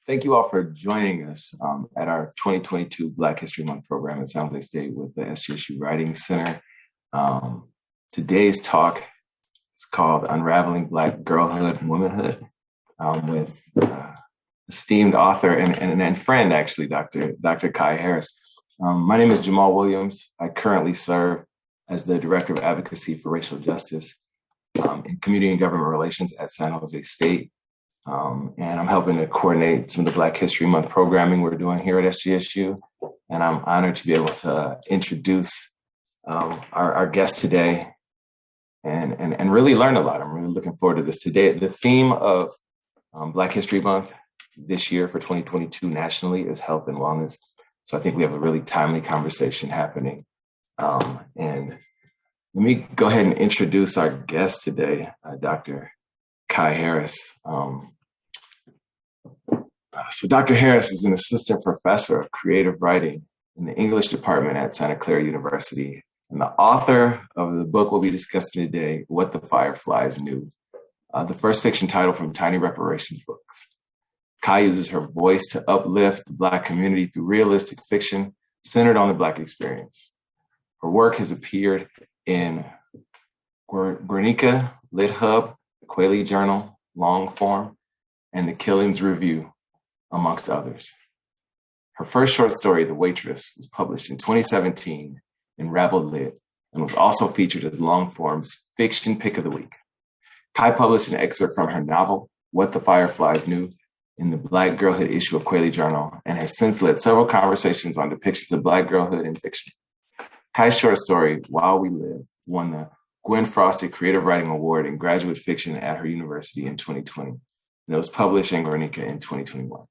Thank you all for joining us at our 2022 Black History Month program at San Jose State with the SGSU Writing Center. Today's talk is called Unraveling Black Girlhood, Womanhood with esteemed author and friend, actually, Dr. Kai Harris. My name is Jamal Williams. I currently serve as the Director of Advocacy for Racial Justice in Community and Government Relations at San Jose State. And I'm helping to coordinate some of the Black History Month programming we're doing here at SGSU. And I'm honored to be able to introduce our guest today and really learn a lot. I'm really looking forward to this today. The theme of Black History Month this year for 2022 nationally is health and wellness. So I think we have a really timely conversation happening. And let me go ahead and introduce our guest today, Dr. Kai Harris. So Dr. Harris is an assistant professor of creative writing in the English department at Santa Clara University and the author of the book we'll be discussing today, What the Fireflies Knew, the first fiction title from Tiny Reparations Books. Kai uses her voice to uplift the Black community through realistic fiction centered on the Black experience. Her work has appeared in Guernica, Lit Hub, the Quayle Journal, Long Form, and the Killings Review, amongst others. Her first short story, The Waitress, was published in 2017 in Rabble Lit and was also featured as Long Form's Fiction Pick of the Week. Kai published an excerpt from her novel, What the Fireflies Knew, in the Black Girlhood issue of Quayle Journal and has since led several conversations on depictions of Black girlhood in fiction. Kai's short story, While We Live, won the Gwen Frosty Creative Writing Award in graduate fiction at her university in 2020, and it was published in Guernica in 2021.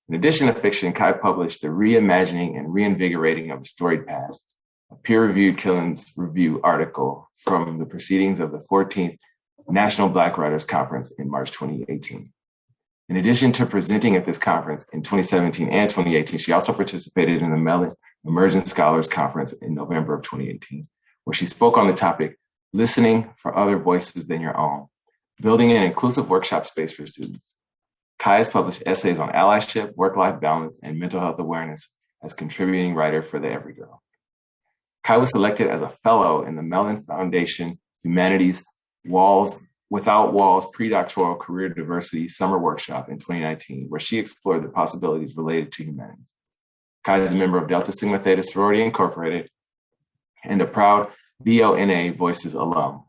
In addition to fiction, Kai published The Reimagining and Reinvigorating of a Storied Past, a peer-reviewed Killings Review article from the proceedings of the 14th National Black Writers Conference in March 2018. In addition to presenting at this conference in 2017 and 2018, she also participated in the Mellon Emerging Scholars Conference in November of 2018, where she spoke on the topic, Listening for Other Voices Than Your Own, Building an Inclusive Workshop Space for Students. Kai has published essays on allyship, work-life balance, and mental health awareness as contributing writer for The Every Girl. Kai was selected as a fellow in the Mellon Foundation Humanities Without Walls Predoctoral Career Diversity Summer Workshop in 2019, where she explored the possibilities related to humanities. Kai is a member of Delta Sigma Theta Sorority Incorporated and a proud BONA Voices alum.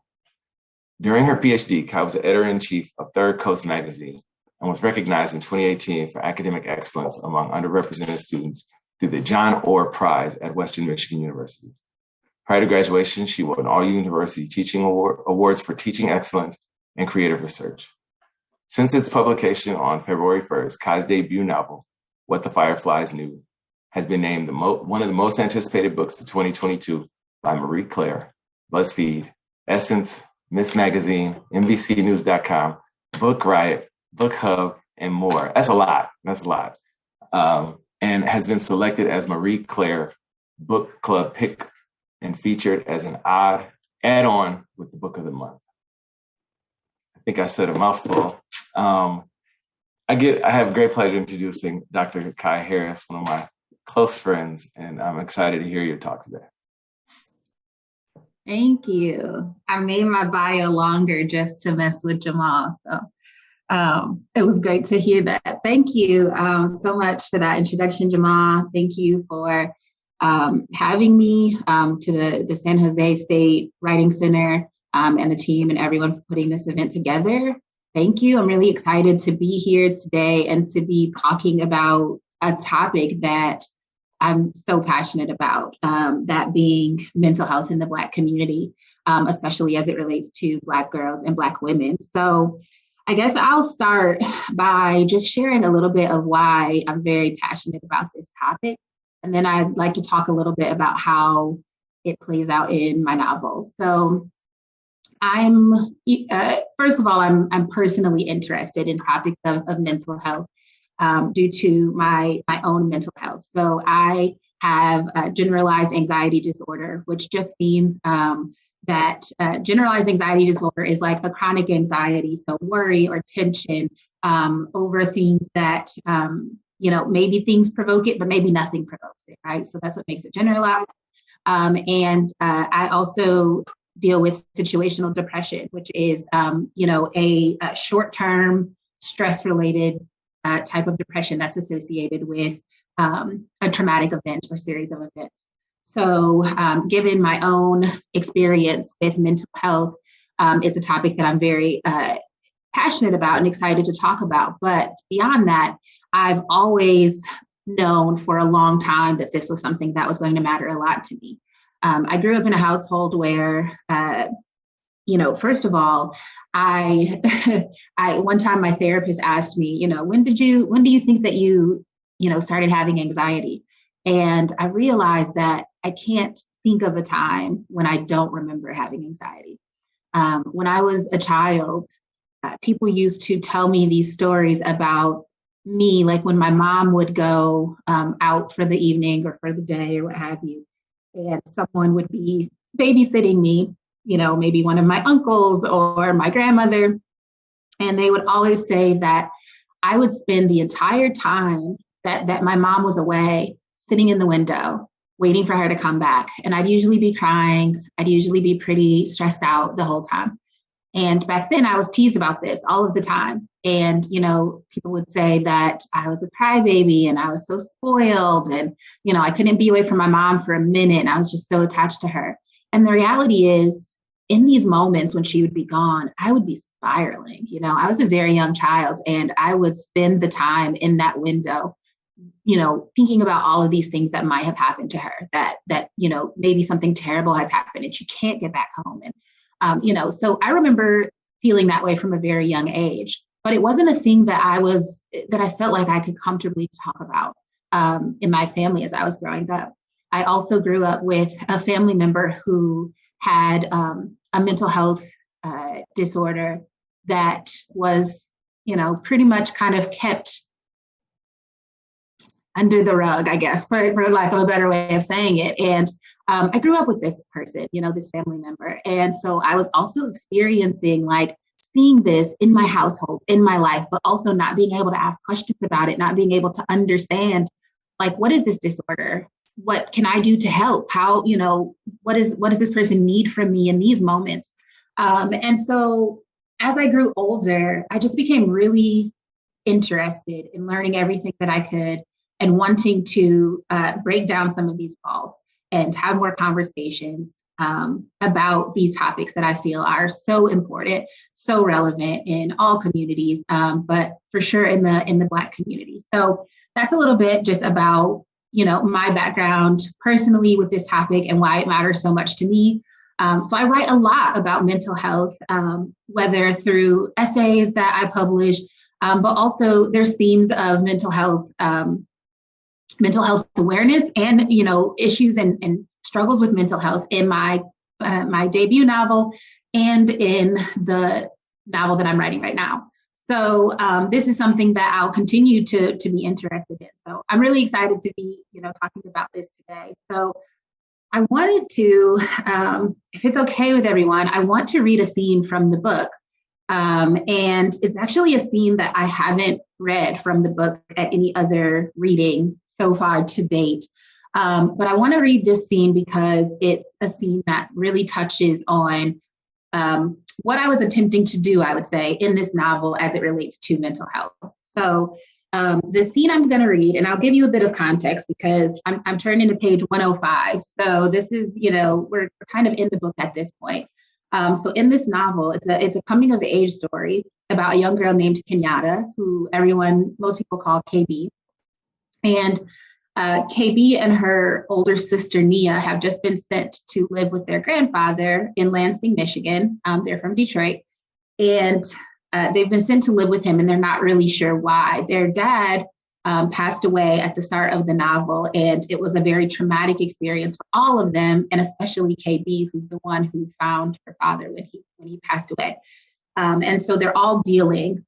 During her PhD, Kai was the editor-in-chief of Third Coast magazine and was recognized in 2018 for academic excellence among underrepresented students through the John Orr Prize at Western Michigan University. Prior to graduation, she won All University Teaching Awards for teaching excellence and creative research. Since its publication on February 1st, Kai's debut novel, What the Fireflies Knew, has been named one of the most anticipated books of 2022 by Marie Claire, BuzzFeed, Essence, Miss Magazine, NBCnews.com, Book Riot, Book Hub, and more. That's a lot. And has been selected as Marie Claire Book Club Pick and featured as an odd add-on with the Book of the Month. I think I said a mouthful. I have great pleasure introducing Dr. Kai Harris, one of my close friends, and I'm excited to hear your talk today. Thank you. I made my bio longer just to mess with Jamal, so it was great to hear that. Thank you so much for that introduction, Jamal. Thank you for having me to the San Jose State Writing Center and the team and everyone for putting this event together. Thank you. I'm really excited to be here today and to be talking about a topic that I'm so passionate about, that being mental health in the Black community, especially as it relates to Black girls and Black women. So I guess I'll start by just sharing a little bit of why I'm very passionate about this topic. And then I'd like to talk a little bit about how it plays out in my novel. So first of all, I'm personally interested in topics of mental health due to my own mental health. So I have generalized anxiety disorder, which just means that generalized anxiety disorder is like a chronic anxiety, so worry or tension over things that, maybe things provoke it, but maybe nothing provokes it, right? So that's what makes it generalized. I also deal with situational depression, which is, a short-term stress-related type of depression that's associated with a traumatic event or series of events. So given my own experience with mental health, it's a topic that I'm very passionate about and excited to talk about. But beyond that, I've always known for a long time that this was something that was going to matter a lot to me. I grew up in a household where, first of all, I one time my therapist asked me, when do you think that you started having anxiety? And I realized that I can't think of a time when I don't remember having anxiety. When I was a child, people used to tell me these stories about me, like when my mom would go out for the evening or for the day or what have you, and someone would be babysitting me, maybe one of my uncles or my grandmother, and they would always say that I would spend the entire time that my mom was away, sitting in the window, waiting for her to come back. And I'd usually be crying. I'd usually be pretty stressed out the whole time. And back then I was teased about this all of the time. And, people would say that I was a crybaby and I was so spoiled and, I couldn't be away from my mom for a minute. And I was just so attached to her. And the reality is, in these moments when she would be gone, I would be spiraling. I was a very young child and I would spend the time in that window, thinking about all of these things that might have happened to her, that maybe something terrible has happened and she can't get back home. And so I remember feeling that way from a very young age, but it wasn't a thing that I felt like I could comfortably talk about in my family as I was growing up. I also grew up with a family member who had a mental health disorder that was, pretty much kind of kept under the rug, I guess, for lack of a better way of saying it. And I grew up with this person, this family member. And so I was also experiencing seeing this in my household, in my life, but also not being able to ask questions about it, not being able to understand, what is this disorder? What can I do to help? How, what does this person need from me in these moments? And so as I grew older, I just became really interested in learning everything that I could and wanting to break down some of these walls and have more conversations about these topics that I feel are so important, so relevant in all communities, but for sure in the Black community. So that's a little bit just about, my background personally with this topic and why it matters so much to me. So I write a lot about mental health, whether through essays that I publish, but also there's themes of mental health awareness and, issues and struggles with mental health in my debut novel and in the novel that I'm writing right now. So this is something that I'll continue to be interested in. So I'm really excited to be, talking about this today. So I wanted to, if it's okay with everyone, I want to read a scene from the book. And it's actually a scene that I haven't read from the book at any other reading so far to date. But I want to read this scene because it's a scene that really touches on what I was attempting to do, I would say, in this novel as it relates to mental health. So the scene I'm going to read, and I'll give you a bit of context because I'm turning to page 105. So this is, we're kind of in the book at this point. So in this novel, it's a coming of age story about a young girl named Kenyatta, who most people call KB. And KB and her older sister, Nia, have just been sent to live with their grandfather in Lansing, Michigan. They're from Detroit. And they've been sent to live with him, and they're not really sure why. Their dad passed away at the start of the novel, and it was a very traumatic experience for all of them, and especially KB, who's the one who found her father when he passed away. And so they're all dealing,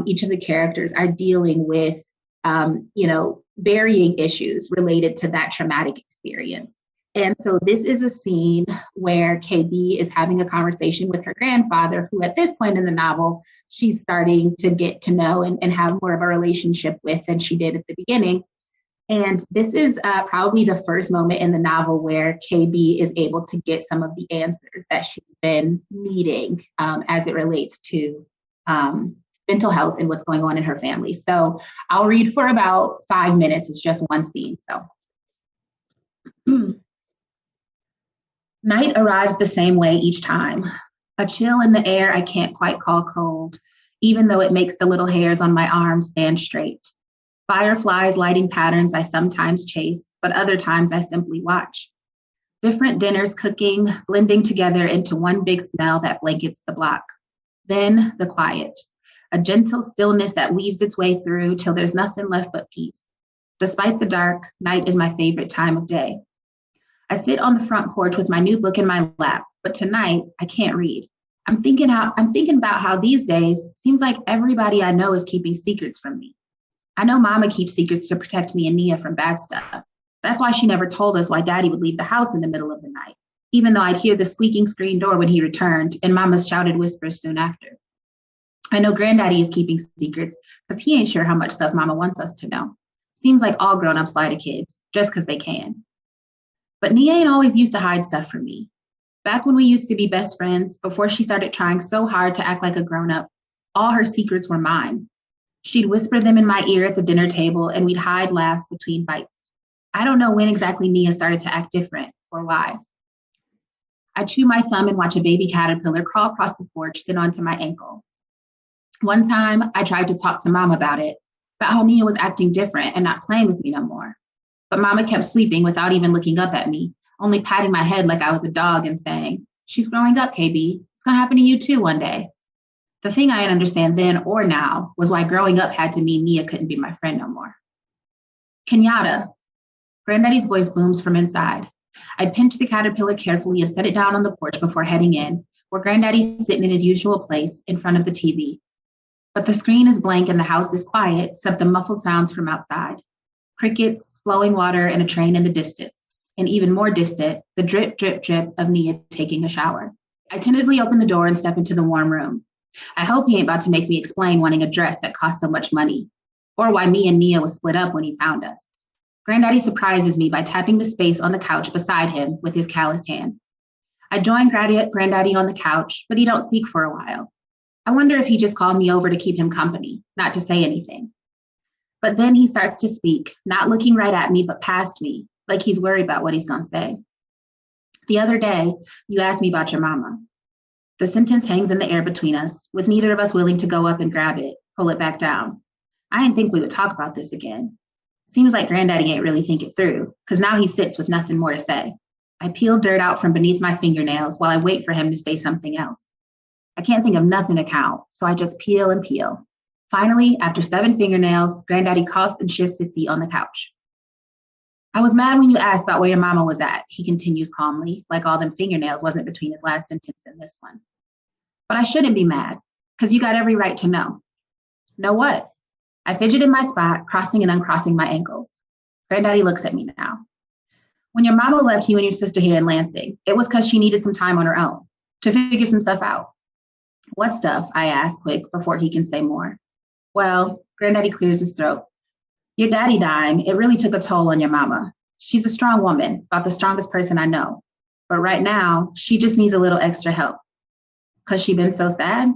each of the characters are dealing with, varying issues related to that traumatic experience. And so this is a scene where KB is having a conversation with her grandfather, who at this point in the novel, she's starting to get to know and have more of a relationship with than she did at the beginning. And this is probably the first moment in the novel where KB is able to get some of the answers that she's been needing as it relates to mental health and what's going on in her family. So I'll read for about 5 minutes. It's just one scene. So night arrives the same way each time. A chill in the air I can't quite call cold, even though it makes the little hairs on my arms stand straight. Fireflies lighting patterns I sometimes chase, but other times I simply watch. Different dinners cooking, blending together into one big smell that blankets the block. Then the quiet, a gentle stillness that weaves its way through till there's nothing left but peace. Despite the dark, night is my favorite time of day. I sit on the front porch with my new book in my lap, but tonight I can't read. I'm thinking about how these days seems like everybody I know is keeping secrets from me. I know Mama keeps secrets to protect me and Nia from bad stuff. That's why she never told us why Daddy would leave the house in the middle of the night, even though I'd hear the squeaking screen door when he returned and Mama's shouted whispers soon after. I know Granddaddy is keeping secrets because he ain't sure how much stuff Mama wants us to know. Seems like all grown-ups lie to kids just because they can. But Nia ain't always used to hide stuff from me. Back when we used to be best friends, before she started trying so hard to act like a grown-up, all her secrets were mine. She'd whisper them in my ear at the dinner table, and we'd hide laughs between bites. I don't know when exactly Nia started to act different or why. I chew my thumb and watch a baby caterpillar crawl across the porch, then onto my ankle. One time, I tried to talk to Mom about it, about how Nia was acting different and not playing with me no more. But Mama kept sweeping without even looking up at me, only patting my head like I was a dog and saying, "She's growing up, KB. It's gonna happen to you too one day." The thing I didn't understand then or now was why growing up had to mean Nia couldn't be my friend no more. Kenyatta. Granddaddy's voice booms from inside. I pinch the caterpillar carefully and set it down on the porch before heading in, where Granddaddy's sitting in his usual place in front of the TV. But the screen is blank and the house is quiet, except the muffled sounds from outside. Crickets, flowing water, and a train in the distance. And even more distant, the drip, drip, drip of Nia taking a shower. I tentatively open the door and step into the warm room. I hope he ain't about to make me explain wanting a dress that cost so much money, or why me and Nia was split up when he found us. Granddaddy surprises me by tapping the space on the couch beside him with his calloused hand. I join Granddaddy on the couch, but he don't speak for a while. I wonder if he just called me over to keep him company, not to say anything. But then he starts to speak, not looking right at me, but past me, like he's worried about what he's gonna say. The other day, you asked me about your mama. The sentence hangs in the air between us, with neither of us willing to go up and grab it, pull it back down. I didn't think we would talk about this again. Seems like Granddaddy ain't really think it through, because now he sits with nothing more to say. I peel dirt out from beneath my fingernails while I wait for him to say something else. I can't think of nothing to count, so I just peel and peel. Finally, after 7 fingernails, Granddaddy coughs and shifts his seat on the couch. I was mad when you asked about where your mama was at, he continues calmly, like all them fingernails wasn't between his last sentence and this one. But I shouldn't be mad, because you got every right to know. Know what? I fidget in my spot, crossing and uncrossing my ankles. Granddaddy looks at me now. When your mama left you and your sister here in Lansing, it was because she needed some time on her own, to figure some stuff out. What stuff? I ask quick before he can say more. Well, Granddaddy clears his throat. Your daddy dying, it really took a toll on your mama. She's a strong woman, about the strongest person I know. But right now, she just needs a little extra help. Cause she been so sad?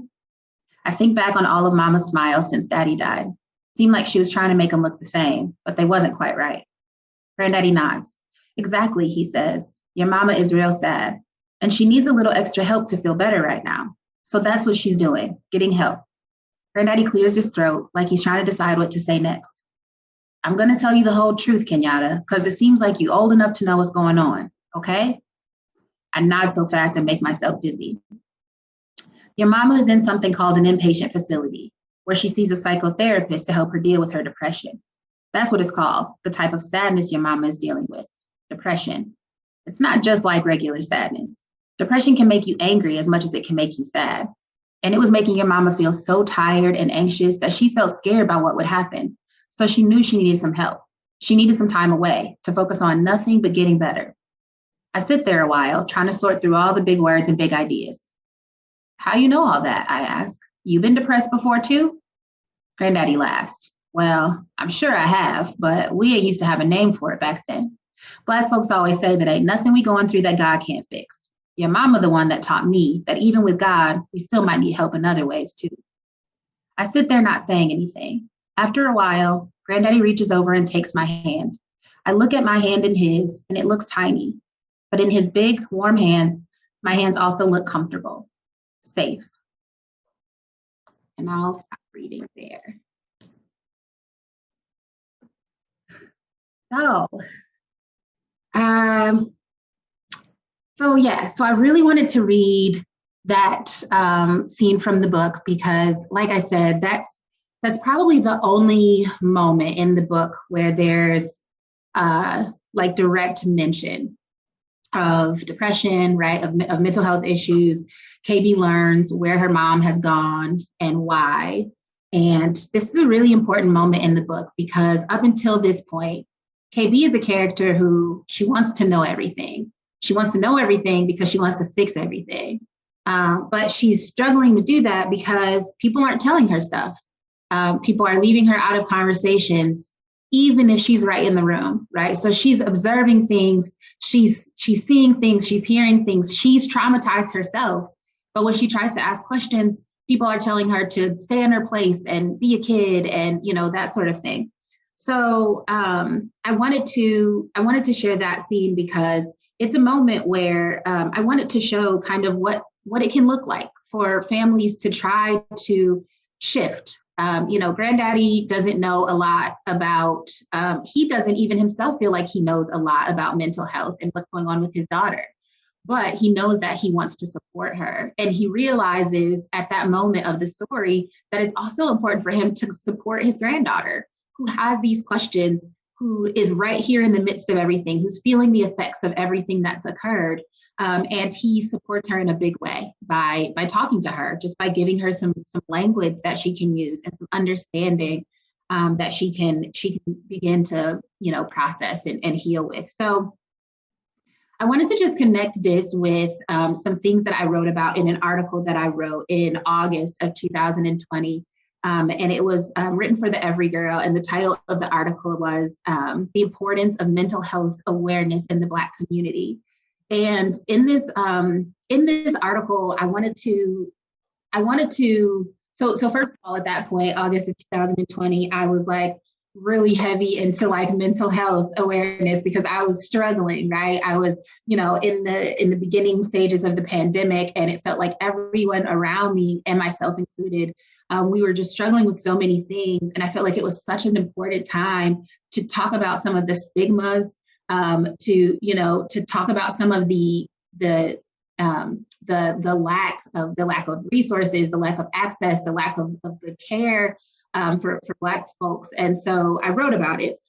I think back on all of Mama's smiles since Daddy died. Seemed like she was trying to make them look the same, but they wasn't quite right. Granddaddy nods. Exactly, he says. Your mama is real sad, and she needs a little extra help to feel better right now. So that's what she's doing, getting help. Granddaddy clears his throat like he's trying to decide what to say next. I'm going to tell you the whole truth, Kenyatta, because it seems like you're old enough to know what's going on, okay? I nod so fast and make myself dizzy. Your mama is in something called an inpatient facility, where she sees a psychotherapist to help her deal with her depression. That's what it's called, the type of sadness your mama is dealing with, depression. It's not just like regular sadness. Depression can make you angry as much as it can make you sad. And it was making your mama feel so tired and anxious that she felt scared about what would happen. So she knew she needed some help. She needed some time away to focus on nothing but getting better. I sit there a while, trying to sort through all the big words and big ideas. How you know all that? I ask. You been depressed before too? Granddaddy laughs. Well, I'm sure I have, but we ain't used to have a name for it back then. Black folks always say that ain't nothing we going through that God can't fix. Your mama the one that taught me that even with God, we still might need help in other ways too. I sit there not saying anything. After a while, Granddaddy reaches over and takes my hand. I look at my hand in his, and it looks tiny. But in his big, warm hands, my hands also look comfortable, safe. And I'll stop reading there. So, so I really wanted to read that scene from the book because, like I said, that's probably the only moment in the book where there's like direct mention of depression, right, of mental health issues. KB learns where her mom has gone and why. And this is a really important moment in the book because up until this point, KB is a character who she wants to know everything. She wants to know everything because she wants to fix everything. But she's struggling to do that because people aren't telling her stuff. People are leaving her out of conversations, even if she's right in the room, right? So she's observing things, she's seeing things, she's hearing things, she's traumatized herself. But when she tries to ask questions, people are telling her to stay in her place and be a kid and, you know, that sort of thing. So I wanted to share that scene because it's a moment where I wanted to show kind of what it can look like for families to try to shift. Granddaddy doesn't know a lot about, he doesn't even himself feel like he knows a lot about mental health and what's going on with his daughter, but he knows that he wants to support her. And he realizes at that moment of the story that it's also important for him to support his granddaughter who has these questions, who is right here in the midst of everything, who's feeling the effects of everything that's occurred. And he supports her in a big way by talking to her, just by giving her some language that she can use and some understanding that she can begin to, process and heal with. So I wanted to just connect this with some things that I wrote about in an article that I wrote in August of 2020. And it was written for the Every Girl. And the title of the article was The Importance of Mental Health Awareness in the Black Community. And in this article, I wanted to, so first of all, at that point, August of 2020, I was like really heavy into like mental health awareness because I was struggling, right? I was, in the beginning stages of the pandemic, and it felt like everyone around me and myself included, we were just struggling with so many things. And I felt like it was such an important time to talk about some of the stigmas, to talk about some of the lack of resources, the lack of access, the lack of good care for Black folks. And so I wrote about it.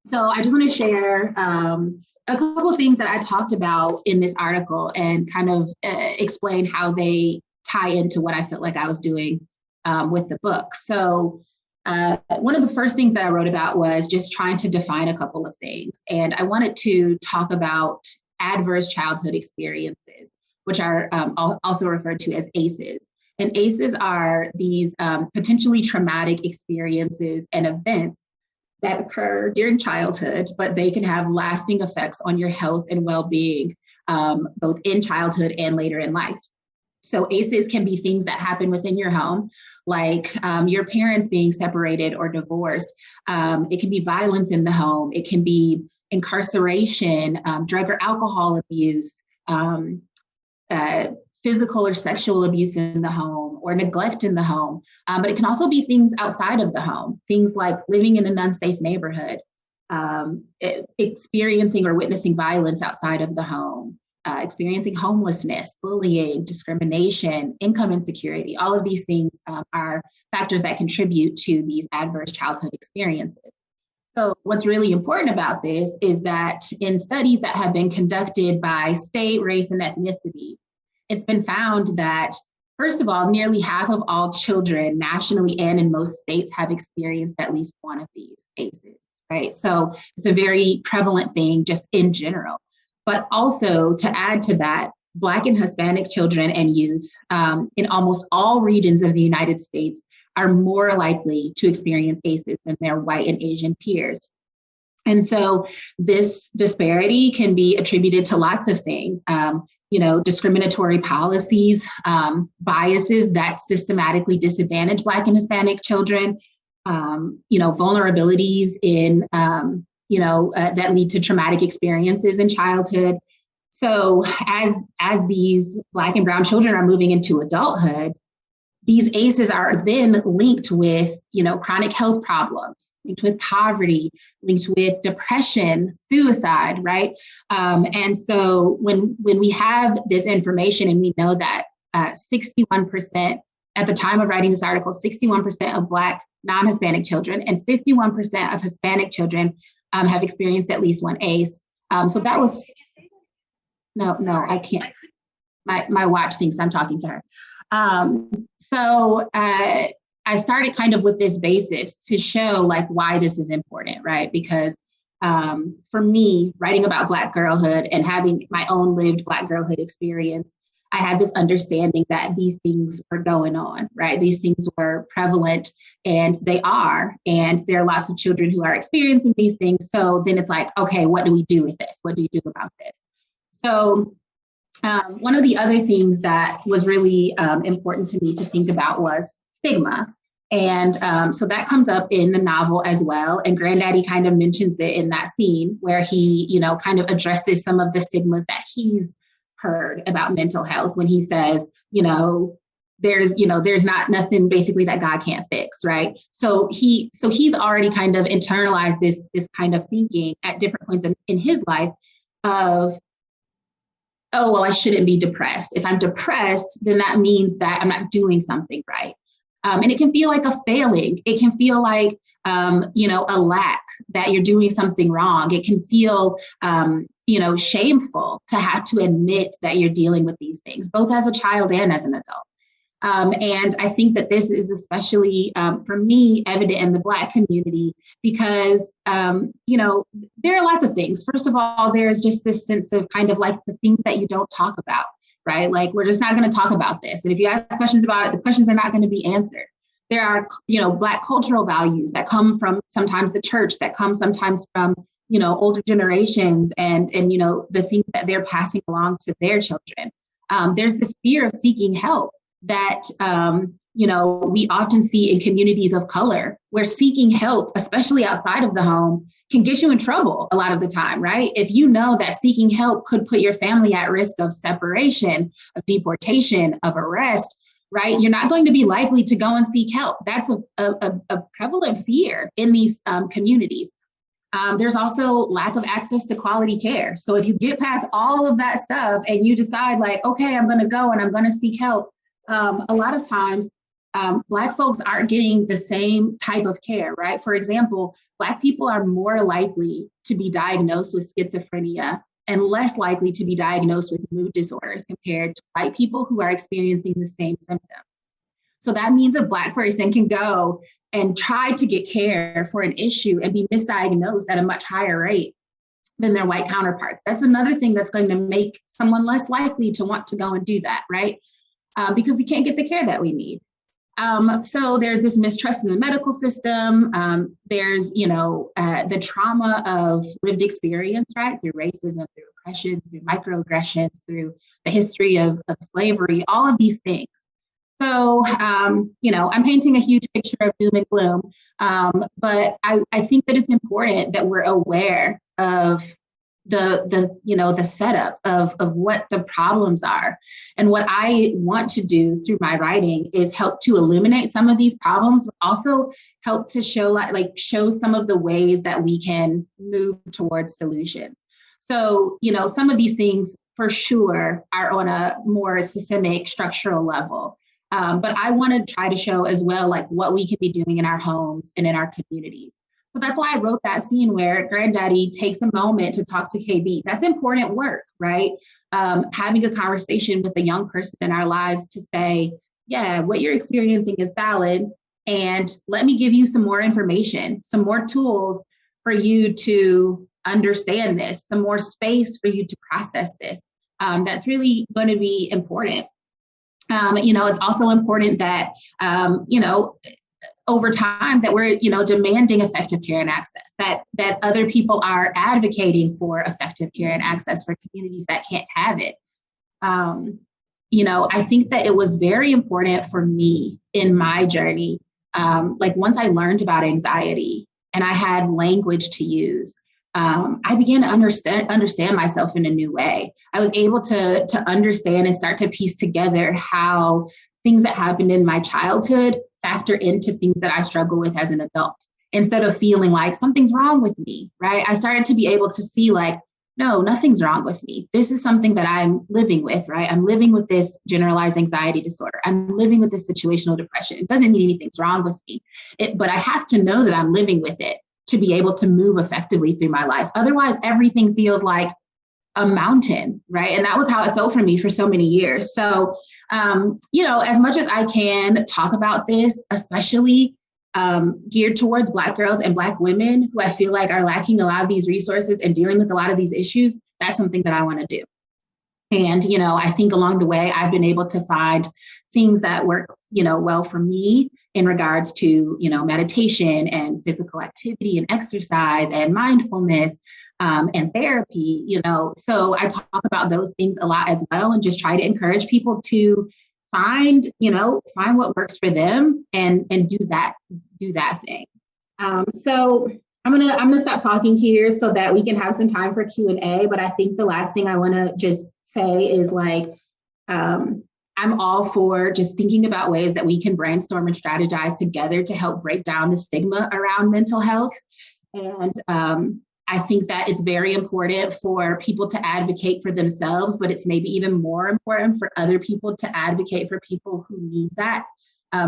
So I just want to share a couple of things that I talked about in this article and kind of explain how they tie into what I felt like I was doing with the book. So one of the first things that I wrote about was just trying to define a couple of things. And I wanted to talk about adverse childhood experiences, which are also referred to as ACEs. And ACEs are these potentially traumatic experiences and events that occur during childhood, but they can have lasting effects on your health and well-being, both in childhood and later in life. So ACEs can be things that happen within your home, like your parents being separated or divorced. It can be violence in the home. It can be incarceration, drug or alcohol abuse, physical or sexual abuse in the home, or neglect in the home. But it can also be things outside of the home, things like living in an unsafe neighborhood, experiencing or witnessing violence outside of the home, experiencing homelessness, bullying, discrimination, income insecurity. All of these things are factors that contribute to these adverse childhood experiences. So what's really important about this is that in studies that have been conducted by state, race, and ethnicity, it's been found that, first of all, nearly half of all children nationally and in most states have experienced at least one of these ACEs, right? So it's a very prevalent thing just in general. But also to add to that, Black and Hispanic children and youth in almost all regions of the United States are more likely to experience ACEs than their white and Asian peers. And so this disparity can be attributed to lots of things, discriminatory policies, biases that systematically disadvantage Black and Hispanic children, vulnerabilities in, that lead to traumatic experiences in childhood. So as these Black and brown children are moving into adulthood, these ACEs are then linked with, chronic health problems, linked with poverty, linked with depression, suicide, right? And so when we have this information and we know that 61%, at the time of writing this article, 61% of Black non-Hispanic children and 51% of Hispanic children have experienced at least one ACE. So that was, no, I can't. My watch thinks I'm talking to her. So I started kind of with this basis to show like why this is important, right? Because for me, writing about Black girlhood and having my own lived Black girlhood experience, I had this understanding that these things were going on, right? These things were prevalent, and they are, and there are lots of children who are experiencing these things. So then it's like, okay, what do we do with this? What do you do about this? So one of the other things that was really important to me to think about was stigma. And so that comes up in the novel as well. And Granddaddy kind of mentions it in that scene where he, kind of addresses some of the stigmas that he's heard about mental health when he says, there's not nothing basically that God can't fix, right? So he's already kind of internalized this kind of thinking at different points in his life of, oh, well, I shouldn't be depressed. If I'm depressed, then that means that I'm not doing something right. And it can feel like a failing. It can feel like, a lack, that you're doing something wrong. It can feel, shameful to have to admit that you're dealing with these things, both as a child and as an adult. And I think that this is especially, for me, evident in the Black community because, there are lots of things. First of all, there's just this sense of kind of like the things that you don't talk about, right? Like, we're just not going to talk about this. And if you ask questions about it, the questions are not going to be answered. There are, Black cultural values that come from sometimes the church, that come sometimes from, older generations and the things that they're passing along to their children. There's this fear of seeking help that, we often see in communities of color, where seeking help, especially outside of the home, can get you in trouble a lot of the time, right? If you know that seeking help could put your family at risk of separation, of deportation, of arrest, right? You're not going to be likely to go and seek help. That's a prevalent fear in these communities. There's also lack of access to quality care. So if you get past all of that stuff and you decide like, okay, I'm going to go and I'm going to seek help, a lot of times Black folks aren't getting the same type of care, right? For example, Black people are more likely to be diagnosed with schizophrenia and less likely to be diagnosed with mood disorders compared to white people who are experiencing the same symptoms. So that means a Black person can go and try to get care for an issue and be misdiagnosed at a much higher rate than their white counterparts. That's another thing that's going to make someone less likely to want to go and do that, right? Because we can't get the care that we need. So there's this mistrust in the medical system. There's, the trauma of lived experience, right? Through racism, through oppression, through microaggressions, through the history of slavery, all of these things. So, I'm painting a huge picture of doom and gloom, but I think that it's important that we're aware of the setup of what the problems are. And what I want to do through my writing is help to illuminate some of these problems, but also help to show some of the ways that we can move towards solutions. So, some of these things for sure are on a more systemic structural level. But I want to try to show as well, like what we can be doing in our homes and in our communities. So that's why I wrote that scene where Granddaddy takes a moment to talk to KB. That's important work, right? Having a conversation with a young person in our lives to say, yeah, what you're experiencing is valid. And let me give you some more information, some more tools for you to understand this, some more space for you to process this. That's really going to be important. It's also important that, over time that we're, demanding effective care and access, that other people are advocating for effective care and access for communities that can't have it. I think that it was very important for me in my journey. Once I learned about anxiety and I had language to use, I began to understand myself in a new way. I was able to understand and start to piece together how things that happened in my childhood factor into things that I struggle with as an adult, instead of feeling like something's wrong with me, right? I started to be able to see like, no, nothing's wrong with me. This is something that I'm living with, right? I'm living with this generalized anxiety disorder. I'm living with this situational depression. It doesn't mean anything's wrong with me, but I have to know that I'm living with it to be able to move effectively through my life. Otherwise, everything feels like a mountain, right? And that was how it felt for me for so many years. So, as much as I can talk about this, especially geared towards Black girls and Black women who I feel like are lacking a lot of these resources and dealing with a lot of these issues, that's something that I want to do. And, I think along the way, I've been able to find things that work, well for me in regards to, meditation and physical activity and exercise and mindfulness and therapy, so I talk about those things a lot as well, and just try to encourage people to find what works for them and do that thing. So I'm gonna stop talking here so that we can have some time for Q&A. But I think the last thing I want to just say is I'm all for just thinking about ways that we can brainstorm and strategize together to help break down the stigma around mental health. And I think that it's very important for people to advocate for themselves, but it's maybe even more important for other people to advocate for people who need that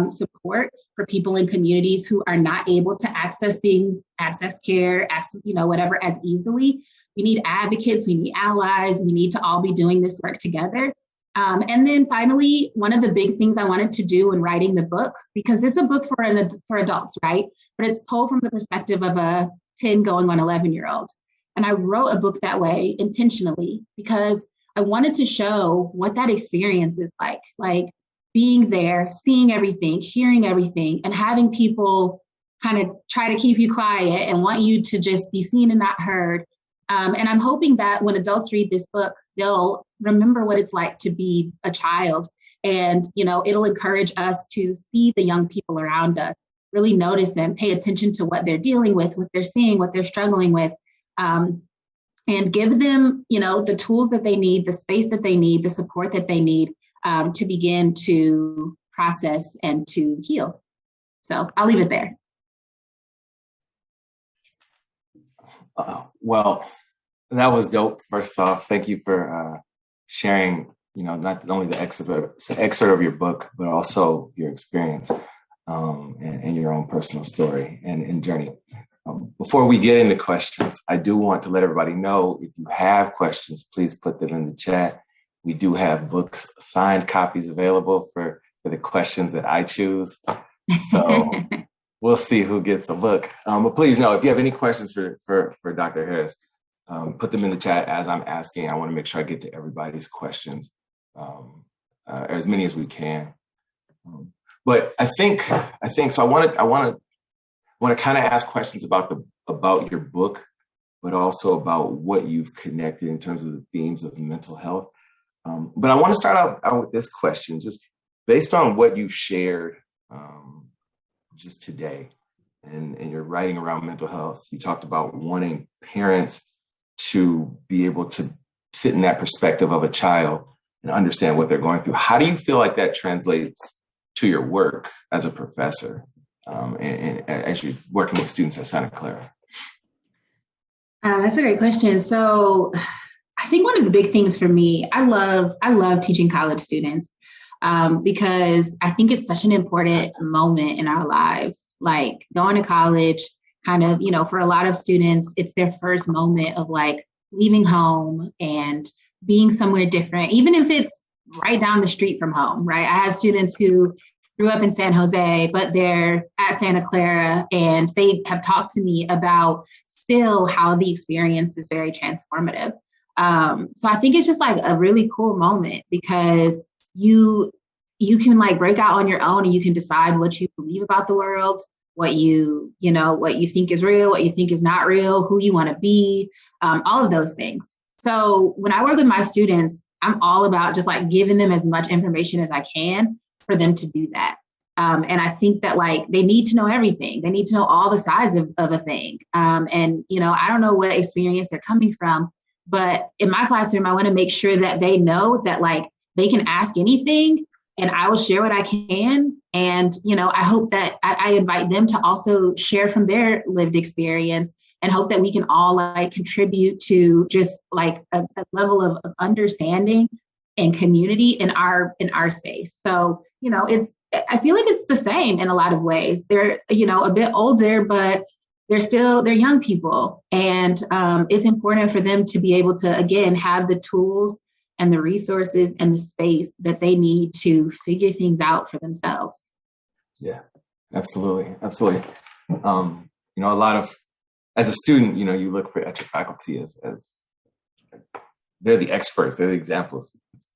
support, for people in communities who are not able to access things, access care, access, whatever as easily. We need advocates, we need allies, we need to all be doing this work together. And then finally, one of the big things I wanted to do in writing the book, because it's a book for adults, right? But it's told from the perspective of a 10 going on 11-year-old. And I wrote a book that way intentionally because I wanted to show what that experience is like being there, seeing everything, hearing everything, and having people kind of try to keep you quiet and want you to just be seen and not heard. And I'm hoping that when adults read this book, they'll remember what it's like to be a child. And, it'll encourage us to see the young people around us, really notice them, pay attention to what they're dealing with, what they're seeing, what they're struggling with, and give them, the tools that they need, the space that they need, the support that they need to begin to process and to heal. So I'll leave it there. Well, that was dope. First off, thank you for sharing, not only the excerpt of your book, but also your experience and your own personal story and journey. Before we get into questions, I do want to let everybody know, if you have questions, please put them in the chat. We do have books, signed copies available for the questions that I choose. So we'll see who gets a book. But please know, if you have any questions for Dr. Harris, put them in the chat as I'm asking. I want to make sure I get to everybody's questions, as many as we can. But I think so. I want to kind of ask questions about your book, but also about what you've connected in terms of the themes of mental health. But I want to start out with this question, just based on what you've shared just today, and your writing around mental health. You talked about wanting parents to be able to sit in that perspective of a child and understand what they're going through. How do you feel like that translates to your work as a professor and as you're working with students at Santa Clara? That's a great question. So I think one of the big things for me, I love teaching college students because I think it's such an important moment in our lives. Like going to college, kind of, for a lot of students, it's their first moment of like leaving home and being somewhere different, even if it's right down the street from home, right? I have students who grew up in San Jose, but they're at Santa Clara, and they have talked to me about still how the experience is very transformative. So I think it's just like a really cool moment because you can like break out on your own and you can decide what you believe about the world, what you think is real, what you think is not real, who you want to be, all of those things. So when I work with my students, I'm all about just like giving them as much information as I can for them to do that. And I think that like they need to know everything. They need to know all the sides of a thing. And, I don't know what experience they're coming from, but in my classroom, I want to make sure that they know that like they can ask anything and I will share what I can. And, I hope that I invite them to also share from their lived experience and hope that we can all like contribute to just like a level of understanding and community in our space. So, I feel like it's the same in a lot of ways. They're, a bit older, but they're young people. And it's important for them to be able to, again, have the tools and the resources and the space that they need to figure things out for themselves. Yeah, absolutely. Absolutely. A lot of, as a student, you look at your faculty as they're the experts, they're the examples.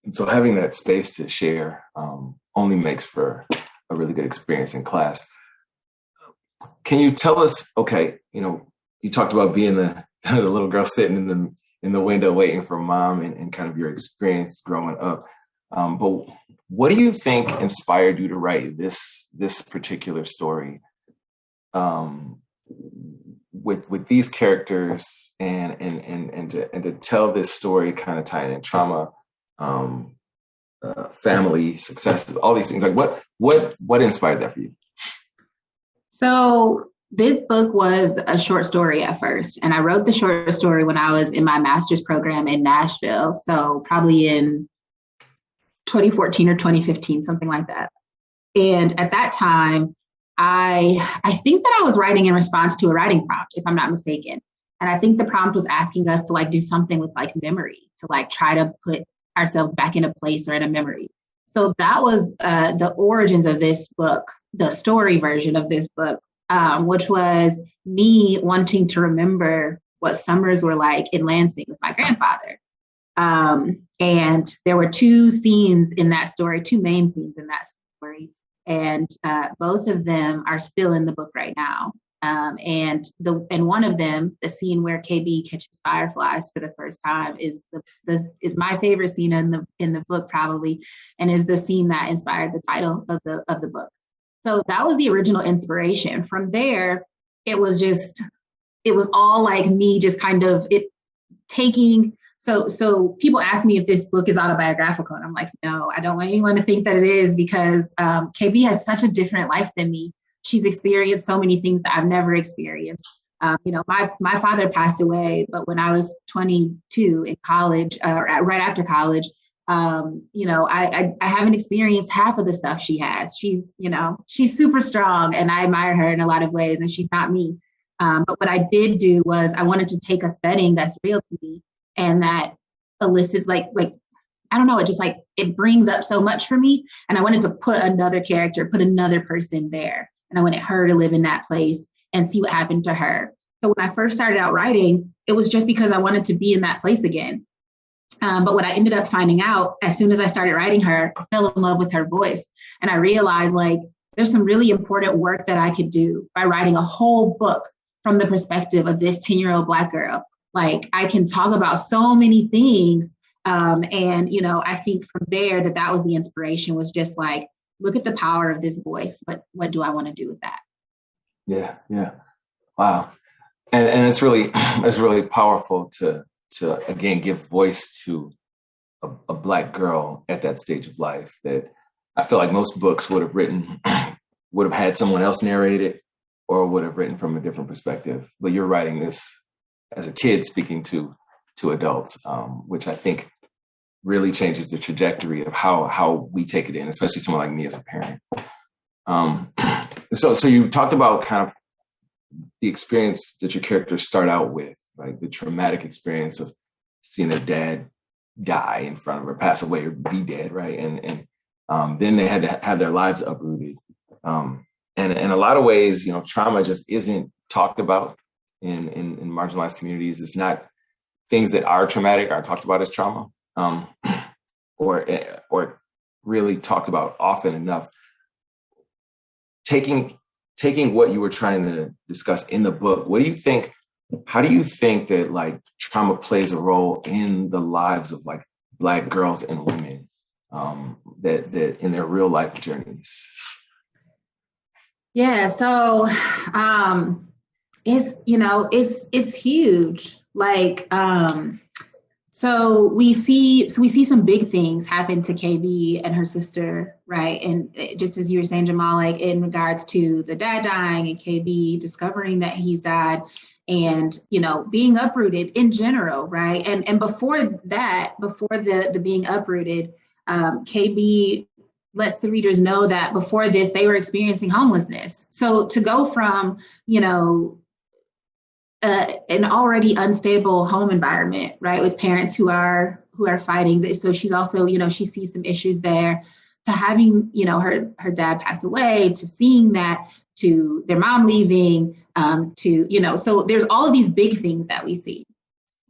And so having that space to share only makes for a really good experience in class. Can you tell us, okay, you talked about being the little girl sitting in the window waiting for mom and kind of your experience growing up. But what do you think inspired you to write this particular story with these characters and to tell this story kind of tying in trauma, family, successes, all these things? Like what inspired that for you? So this book was a short story at first, and I wrote the short story when I was in my master's program in Nashville. So probably in 2014 or 2015, something like that. And at that time, I think that I was writing in response to a writing prompt, if I'm not mistaken. And I think the prompt was asking us to like do something with like memory, to like try to put ourselves back in a place or in a memory. So that was the origins of this book, the story version of this book, which was me wanting to remember what summers were like in Lansing with my grandfather. And there were two scenes in that story, two main scenes in that story. And both of them are still in the book right now. And one of them, the scene where KB catches fireflies for the first time, is my favorite scene in the book probably, and is the scene that inspired the title of the book. So that was the original inspiration. From there, it was all like me just kind of taking. So people ask me if this book is autobiographical, and I'm like, no, I don't want anyone to think that it is, because KB has such a different life than me. She's experienced so many things that I've never experienced. My father passed away, but when I was 22 in college, right after college, I haven't experienced half of the stuff she has. She's super strong, and I admire her in a lot of ways, and she's not me. But what I did do was I wanted to take a setting that's real to me and that elicits like I don't know, it just like it brings up so much for me, and I wanted to put another character, put another person there, and I wanted her to live in that place and see what happened to her. So when I first started out writing, it was just because I wanted to be in that place again. But what I ended up finding out as soon as I started writing her, I fell in love with her voice. And I realized like there's some really important work that I could do by writing a whole book from the perspective of this 10-year-old Black girl. Like I can talk about so many things. I think from there that was the inspiration, was just like, look at the power of this voice. What do I want to do with that? Yeah. Yeah. Wow. And it's really powerful to again give voice to a Black girl at that stage of life that I feel like most books would have had someone else narrate it or would have written from a different perspective. But you're writing this as a kid speaking to adults, which I think really changes the trajectory of how we take it in, especially someone like me as a parent. So you talked about kind of the experience that your characters start out with, like the traumatic experience of seeing their dad die in front of her, pass away or be dead, right? And then they had to have their lives uprooted. And in a lot of ways, trauma just isn't talked about in marginalized communities. It's not things that are traumatic are talked about as trauma, or really talked about often enough. Taking what you were trying to discuss in the book, how do you think that like trauma plays a role in the lives of like Black girls and women, that in their real life journeys? Yeah, so it's huge. Like so we see some big things happen to KB and her sister, right? And just as you were saying, Jamal, like in regards to the dad dying and KB discovering that he's died, and being uprooted in general, right? And before that, before the being uprooted, KB lets the readers know that before this they were experiencing homelessness. So to go from an already unstable home environment, right, with parents who are fighting this. So she's also, she sees some issues there, to having, her dad pass away, to seeing that, to their mom leaving, so there's all of these big things that we see.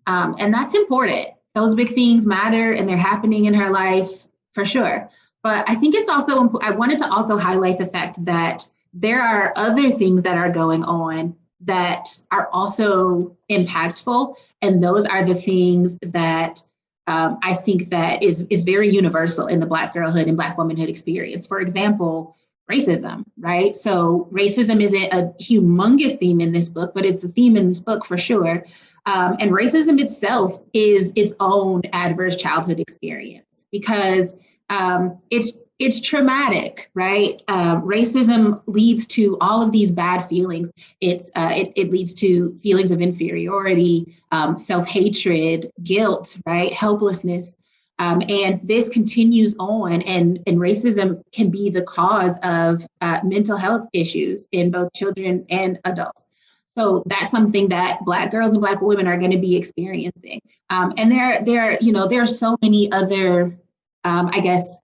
And that's important. Those big things matter and they're happening in her life for sure. But I think it's also, I wanted to also highlight the fact that there are other things that are going on that are also impactful. And those are the things that I think that is very universal in the Black girlhood and Black womanhood experience. For example, racism, right? So racism isn't a humongous theme in this book, but it's a theme in this book for sure. And racism itself is its own adverse childhood experience, because it's traumatic, right? Racism leads to all of these bad feelings. It leads to feelings of inferiority, self-hatred, guilt, right? Helplessness. And this continues on, and racism can be the cause of mental health issues in both children and adults. So that's something that Black girls and Black women are going to be experiencing. And there are so many other, I guess,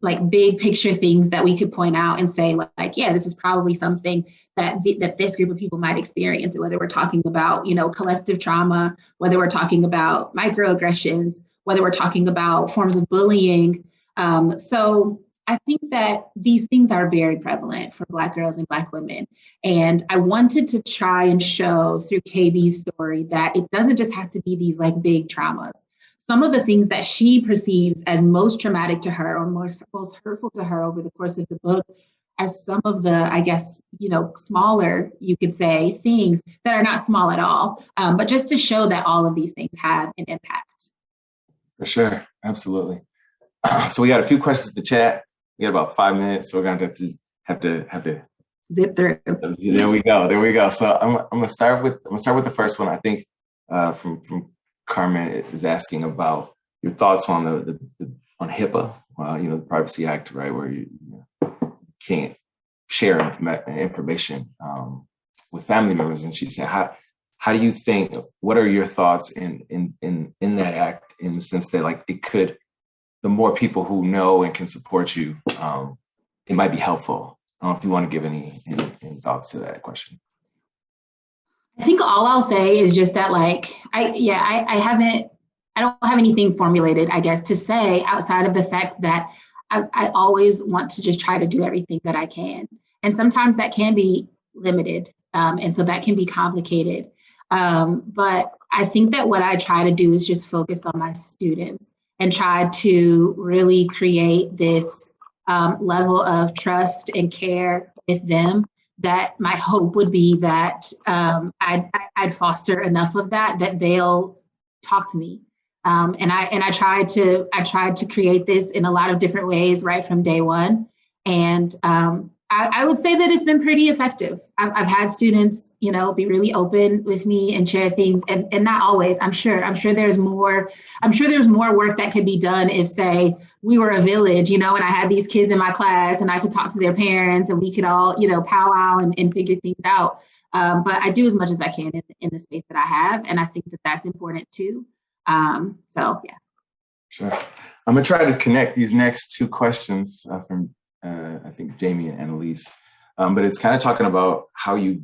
like big picture things that we could point out and say, like, yeah, this is probably something that this group of people might experience, whether we're talking about, collective trauma, whether we're talking about microaggressions, whether we're talking about forms of bullying. So I think that these things are very prevalent for Black girls and Black women. And I wanted to try and show through KB's story that it doesn't just have to be these like big traumas. Some of the things that she perceives as most traumatic to her or most hurtful to her over the course of the book are some of the, I guess, smaller, you could say, things that are not small at all, but just to show that all of these things have an impact. For sure. Absolutely. So we got a few questions in the chat. We got about 5 minutes, so we're going to have to zip through. There we go. So I'm going to start with the first one. I think from Carmen is asking about your thoughts on on HIPAA, the Privacy Act, right, where you can't share information with family members. And she said, how do you think? What are your thoughts in that act, in the sense that like it could, the more people who know and can support you, it might be helpful. I don't know if you want to give any thoughts to that question. I think all I'll say is just that, like, I don't have anything formulated, I guess, to say outside of the fact that I always want to just try to do everything that I can. And sometimes that can be limited. And so that can be complicated. But I think that what I try to do is just focus on my students and try to really create this level of trust and care with them, that my hope would be that I'd foster enough of that they'll talk to me. And I tried to create this in a lot of different ways right from day one. And I would say that it's been pretty effective. I've had students, be really open with me and share things, and not always. I'm sure there's more work that could be done if, say, we were a village, and I had these kids in my class and I could talk to their parents and we could all, powwow and figure things out. But I do as much as I can in the space that I have, and I think that that's important too. So yeah. Sure. I'm gonna try to connect these next two questions from I think Jamie and Annalise, but it's kind of talking about how you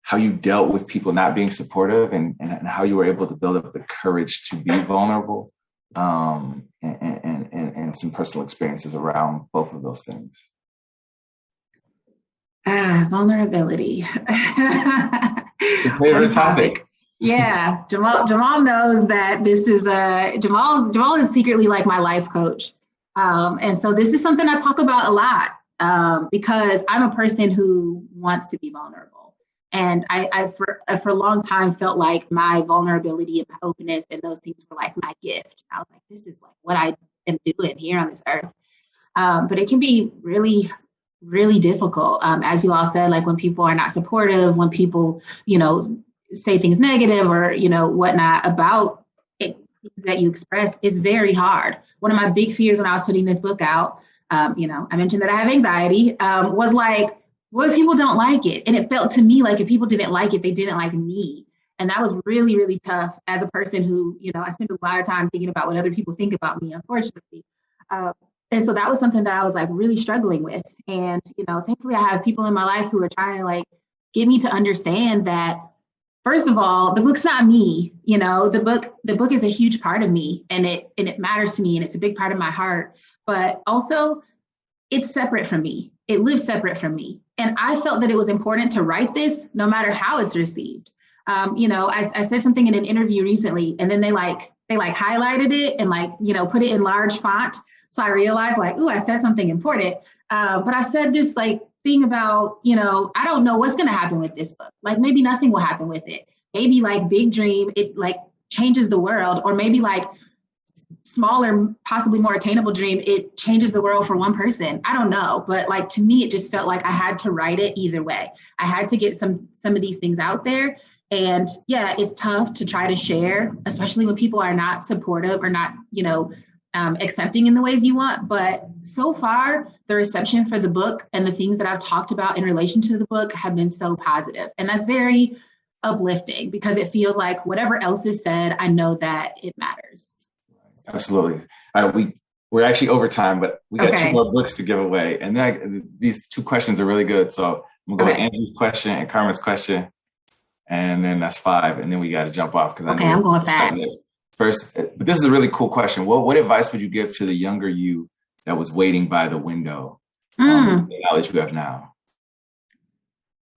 how you dealt with people not being supportive, and how you were able to build up the courage to be vulnerable, and some personal experiences around both of those things. Vulnerability. Your favorite topic. Yeah, Jamal knows that this is Jamal is secretly like my life coach, and so this is something I talk about a lot, because I'm a person who wants to be vulnerable, and I for a long time felt like my vulnerability and my openness and those things were like my gift. I was like, this is like what I am doing here on this earth, but it can be really, really difficult, as you all said, like when people are not supportive, when people, say things negative or, whatnot about it, that you express is very hard. One of my big fears when I was putting this book out, I mentioned that I have anxiety, was like, what if people don't like it? And it felt to me like if people didn't like it, they didn't like me. And that was really, really tough as a person who, I spend a lot of time thinking about what other people think about me, unfortunately. And so that was something that I was like really struggling with. And, thankfully I have people in my life who are trying to like get me to understand that, first of all, the book's not me. The book is a huge part of me, and it matters to me, and it's a big part of my heart. But also, it's separate from me. It lives separate from me. And I felt that it was important to write this, no matter how it's received. I said something in an interview recently, and then they highlighted it and put it in large font. So I realized I said something important. But I said this thing about, I don't know what's going to happen with this book. Like maybe nothing will happen with it. Maybe big dream, it changes the world, or maybe smaller, possibly more attainable dream, it changes the world for one person. I don't know. But to me, it just felt like I had to write it either way. I had to get some of these things out there. And yeah, it's tough to try to share, especially when people are not supportive or not, accepting in the ways you want. But so far, the reception for the book and the things that I've talked about in relation to the book have been so positive. And that's very uplifting because it feels like whatever else is said, I know that it matters. Absolutely. We're actually over time, but we got two more books to give away. And these two questions are really good. So I'm going to go with Andrew's question and Carmen's question. And then that's 5. And then we got to jump off. I'm going fast. First, but this is a really cool question. What advice would you give to the younger you that was waiting by the window, the knowledge you have now?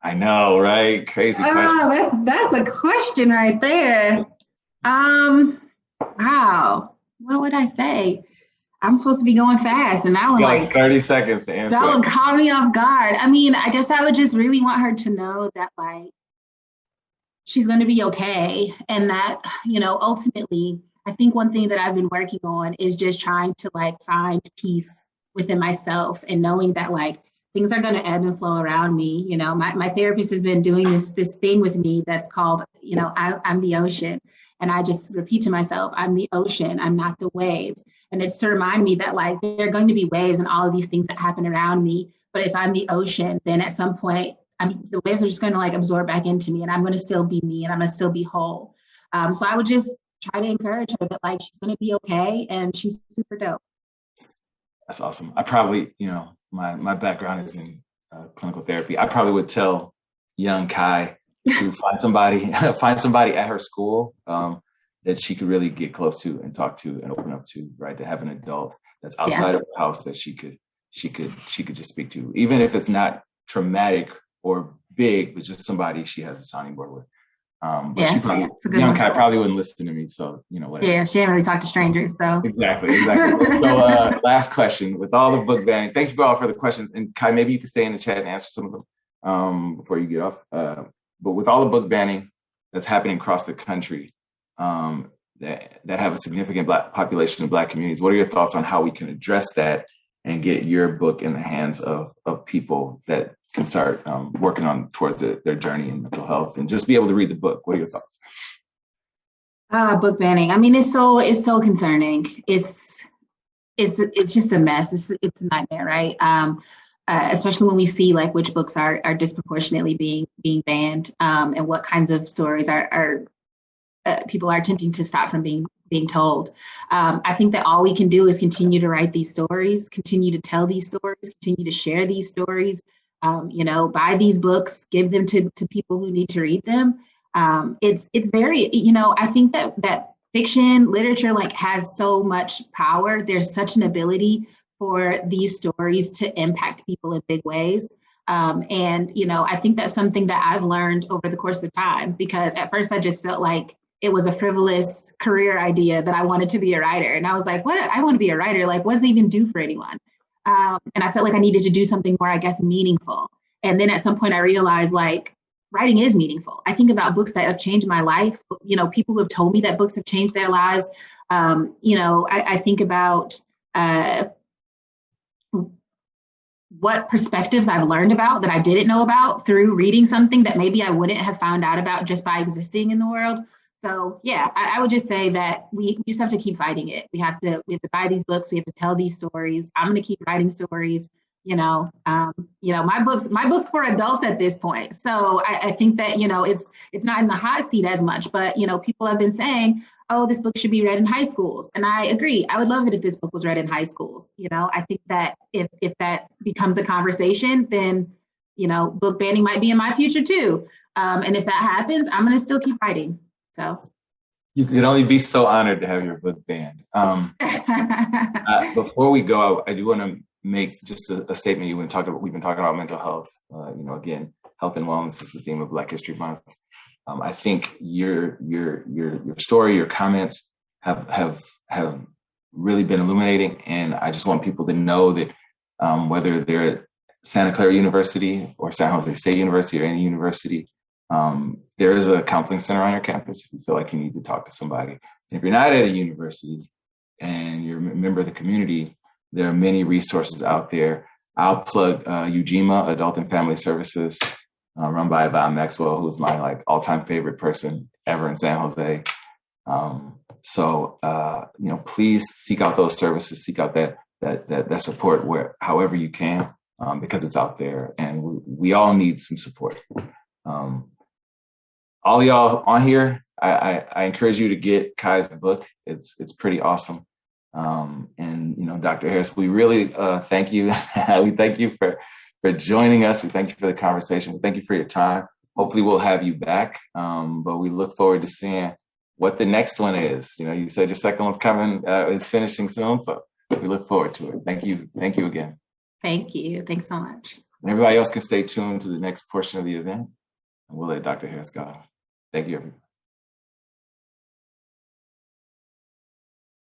I know, right? Crazy question. That's a question right there. Wow. What would I say? I'm supposed to be going fast, and that one 30 seconds to answer. That one caught me off guard. I mean, I guess I would just really want her to know that she's going to be okay. And that, ultimately, I think one thing that I've been working on is just trying to find peace within myself and knowing that things are going to ebb and flow around me. My therapist has been doing this thing with me that's called, I'm the ocean. And I just repeat to myself, I'm the ocean, I'm not the wave. And it's to remind me that there are going to be waves and all of these things that happen around me. But if I'm the ocean, then at some point, the waves are just going to absorb back into me, and I'm going to still be me, and I'm going to still be whole. So I would just try to encourage her that she's going to be okay, and she's super dope. That's awesome. I probably, my background is in clinical therapy. I probably would tell young Kai to find somebody at her school that she could really get close to and talk to and open up to, right? To have an adult that's outside of her house that she could just speak to, even if it's not traumatic or big, but just somebody she has a sounding board with. But she probably, young Kai probably wouldn't listen to me. So, whatever. Yeah, she didn't really talk to strangers. So Exactly. So last question, with all the book banning, thank you all for the questions. And Kai, maybe you can stay in the chat and answer some of them before you get off. But with all the book banning that's happening across the country, that have a significant Black population of Black communities, what are your thoughts on how we can address that and get your book in the hands of people that can start working on towards their journey in mental health and just be able to read the book? What are your thoughts? Book banning. I mean, it's so concerning. It's just a mess. It's a nightmare, right? Especially when we see which books are disproportionately being banned, and what kinds of stories are people are attempting to stop from being told. I think that all we can do is continue to write these stories, continue to tell these stories, continue to share these stories, Buy these books, give them to people who need to read them. It's very, I think that fiction literature like has so much power. There's such an ability for these stories to impact people in big ways. I think that's something that I've learned over the course of time, because at first I just felt like it was a frivolous career idea that I wanted to be a writer. And I was like, what? I want to be a writer. Like, what does it even do for anyone? And I felt like I needed to do something more, I guess, meaningful. And then at some point I realized like writing is meaningful. I think about books that have changed my life. People who have told me that books have changed their lives. I think about what perspectives I've learned about that I didn't know about through reading something that maybe I wouldn't have found out about just by existing in the world. So yeah, I would just say that we just have to keep fighting it. We have to buy these books. We have to tell these stories. I'm going to keep writing stories. My books for adults at this point. So I think that it's not in the hot seat as much, but people have been saying, oh, this book should be read in high schools, and I agree. I would love it if this book was read in high schools. I think that if that becomes a conversation, then book banning might be in my future too. And if that happens, I'm going to still keep writing. So you could only be so honored to have your book banned. Before we go, I do want to make just a statement. We've been talking about mental health. Again, health and wellness is the theme of Black History Month. I think your story, your comments have really been illuminating, and I just want people to know that whether they're at Santa Clara University or San Jose State University or any university, there is a counseling center on your campus if you feel like you need to talk to somebody. And if you're not at a university and you're a member of the community, there are many resources out there. I'll plug UGMA, Adult and Family Services, run by Yvonne Maxwell, who's my all-time favorite person ever in San Jose. Please seek out those services, seek out that support however you can, because it's out there, and we all need some support. All y'all on here, I encourage you to get Kai's book. It's pretty awesome. Dr. Harris, we really thank you. We thank you for joining us. We thank you for the conversation. We thank you for your time. Hopefully we'll have you back. But we look forward to seeing what the next one is. You said your second one's coming, it's finishing soon. So we look forward to it. Thank you. Thank you again. Thank you. Thanks so much. And everybody else can stay tuned to the next portion of the event. And we'll let Dr. Harris go. Thank you, everybody.